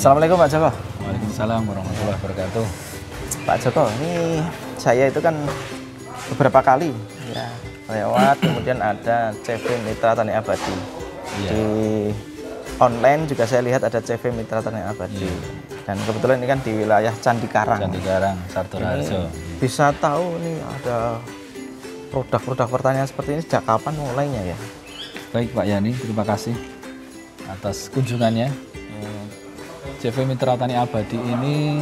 Assalamualaikum Pak Joko. Waalaikumsalam warahmatullahi wabarakatuh. Pak Joko, ini saya itu kan beberapa kali ya lewat, kemudian ada CV Mitra Tani Abadi. Iya. Di online juga saya lihat ada CV Mitra Tani Abadi. Iya. Dan kebetulan ini kan di wilayah Candi Karang. Candi Karang, Sartoraharjo. Bisa tahu nih ada produk-produk pertanian seperti ini sejak kapan mulainya ya? Baik Pak Yani, terima kasih atas kunjungannya. CV Mitra Tani Abadi ini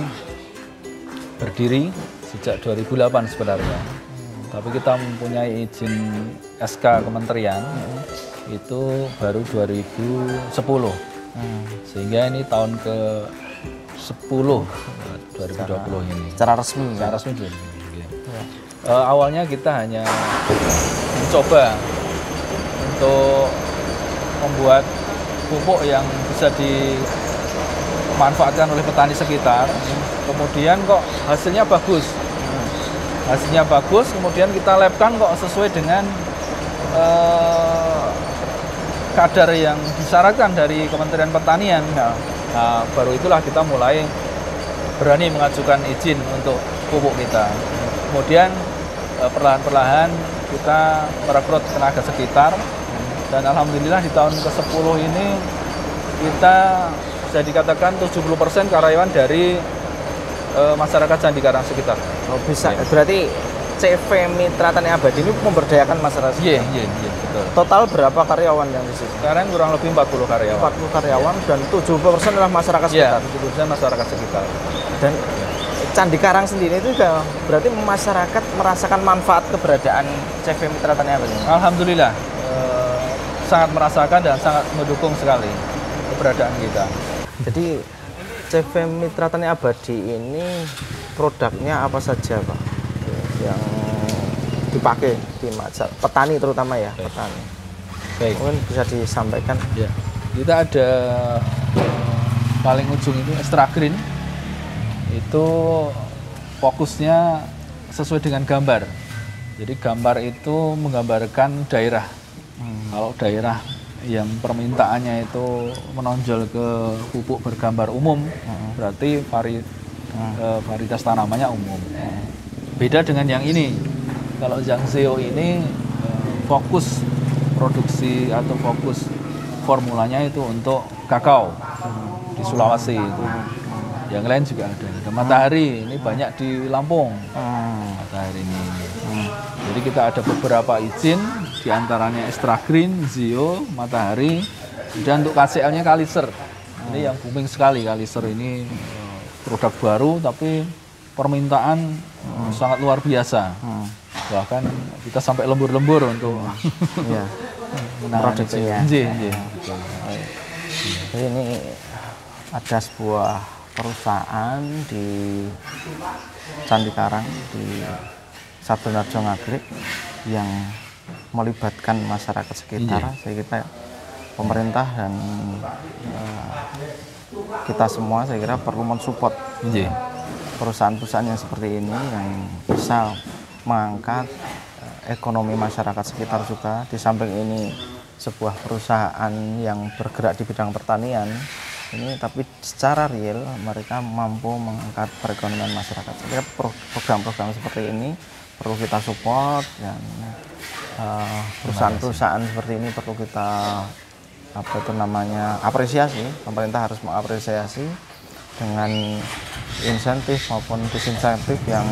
berdiri sejak 2008 sebenarnya. Tapi kita mempunyai izin SK Kementerian itu baru 2010. Sehingga ini tahun ke-10 2020 ini. Secara resmi. Secara resmi. Awalnya kita hanya mencoba untuk membuat pupuk yang bisa dimanfaatkan oleh petani sekitar. Kemudian kok hasilnya bagus. Hasilnya bagus, kemudian kita labkan kok sesuai dengan kadar yang disyaratkan dari Kementerian Pertanian. Nah, baru itulah kita mulai berani mengajukan izin untuk pupuk kita. Kemudian perlahan-perlahan kita merekrut tenaga sekitar, dan alhamdulillah di tahun ke-10 ini kita bisa dikatakan 70% karyawan dari masyarakat Candi Karang sekitar. Oh, bisa. Ya. Berarti CV Mitra Tani Abadi ini memberdayakan masyarakat. Iya, betul. Total berapa karyawan yang di sini? Sekarang kurang lebih 40 karyawan. 40 karyawan dan 70% adalah masyarakat Iya, sekitar. 70% masyarakat sekitar. Dan Candi Karang sendiri itu juga berarti masyarakat merasakan manfaat keberadaan CV Mitra Tani Abadi. Alhamdulillah, sangat merasakan dan sangat mendukung sekali keberadaan kita. Jadi CV Mitra Tani Abadi ini produknya apa saja Pak yang dipakai di petani terutama ya? Baik. Petani. Baik. Mungkin bisa disampaikan. Ya, kita ada paling ujung itu Extra Green. Itu fokusnya sesuai dengan gambar. Jadi gambar itu menggambarkan daerah. Kalau daerah yang permintaannya itu menonjol ke pupuk bergambar umum, berarti varietas tanamannya umum. Beda dengan yang ini. Kalau yang Zeo ini fokus produksi atau fokus formulanya itu untuk kakao di Sulawesi itu. Yang lain juga ada. Ada Matahari, ini banyak di Lampung. Matahari ini. Jadi kita ada beberapa izin, diantaranya Extra Green, Zeo, Matahari, dan untuk KCL-nya Kaliser. Ini yang booming sekali, Kaliser ini produk baru tapi permintaan sangat luar biasa. Bahkan kita sampai lembur-lembur untuk produksinya. Jadi ini ada sebuah perusahaan di Candi Karang di Sartoraharjo Ngaglik yang melibatkan masyarakat sekitar. Saya kira pemerintah dan kita semua saya kira perlu mensupport perusahaan-perusahaan yang seperti ini yang bisa mengangkat ekonomi masyarakat sekitar juga. Di samping ini sebuah perusahaan yang bergerak di bidang pertanian ini, tapi secara real mereka mampu mengangkat perekonomian masyarakat. Saya kira program-program seperti ini perlu kita support, dan perusahaan-perusahaan seperti ini perlu kita apresiasi. Pemerintah harus mengapresiasi dengan insentif maupun disinsentif yang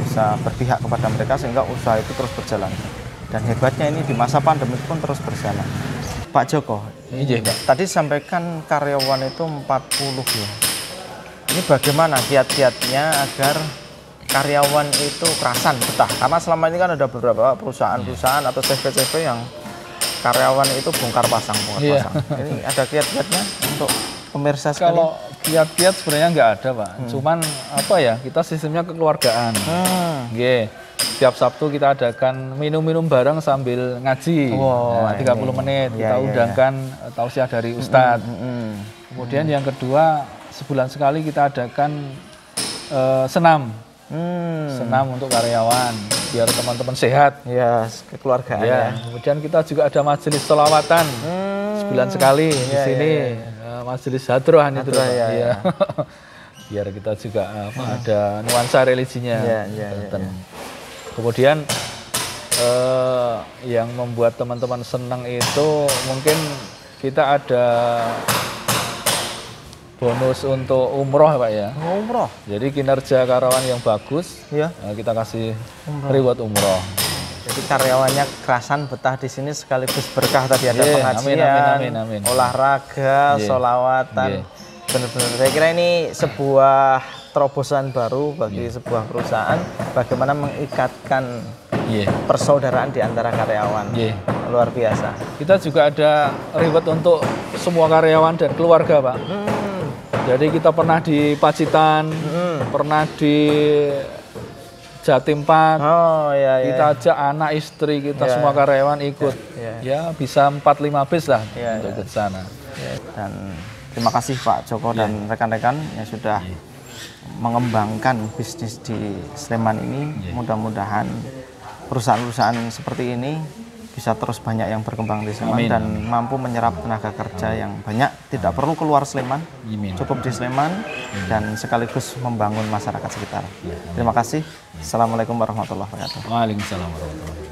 bisa berpihak kepada mereka sehingga usaha itu terus berjalan. Dan hebatnya ini di masa pandemi pun terus berjalan. Pak Joko, tadi sampaikan karyawan itu 40 ya. Ini bagaimana kiat-kiatnya agar karyawan itu kerasan, betah? Karena selama ini kan ada beberapa perusahaan-perusahaan atau CV-CV yang karyawan itu bongkar pasang. Ini ada kiat-kiatnya untuk pemirsa sekalian? Kalau kiat-kiat sebenarnya nggak ada Pak. Cuman apa ya, kita sistemnya kekeluargaan. Setiap Sabtu kita adakan minum-minum bareng sambil ngaji. 30 menit kita undangkan tausiah dari Ustadz. Kemudian yang kedua, sebulan sekali kita adakan senam. Senam untuk karyawan biar teman-teman sehat. Ya, kekeluargaan ya. Kemudian kita juga ada majelis sholawatan sebulan sekali di sini. majelis hadroh itu Hadroh, Pak. ya, Iya. ya. Biar kita juga ada nuansa religinya. Ya. Kemudian yang membuat teman-teman senang itu mungkin kita ada bonus untuk umroh Pak ya. Umroh. Jadi kinerja karyawan yang bagus, Ya. kita kasih reward umroh. Jadi karyawannya kerasan betah di sini sekaligus berkah tadi ada Yeah, pengajian, amin. olahraga, Yeah. sholawatan. Yeah. Benar-benar. Saya kira ini sebuah terobosan baru bagi sebuah perusahaan bagaimana mengikatkan Yeah. persaudaraan di antara karyawan. Yeah. Luar biasa. Kita juga ada reward untuk semua karyawan dan keluarga Pak. Jadi kita pernah di Pacitan, pernah di Jatim 4. Oh ya. Kita ajak anak istri kita semua karyawan ikut. Ya bisa 4-5 bis lah untuk ke sana. Dan terima kasih Pak Joko dan rekan-rekan yang sudah mengembangkan bisnis di Sleman ini. Mudah-mudahan perusahaan-perusahaan seperti ini bisa terus banyak yang berkembang di Sleman dan mampu menyerap tenaga kerja yang banyak, tidak perlu keluar Sleman, cukup di Sleman dan sekaligus membangun masyarakat sekitar. Terima kasih. Assalamualaikum warahmatullahi wabarakatuh. Waalaikumsalam warahmatullahi wabarakatuh.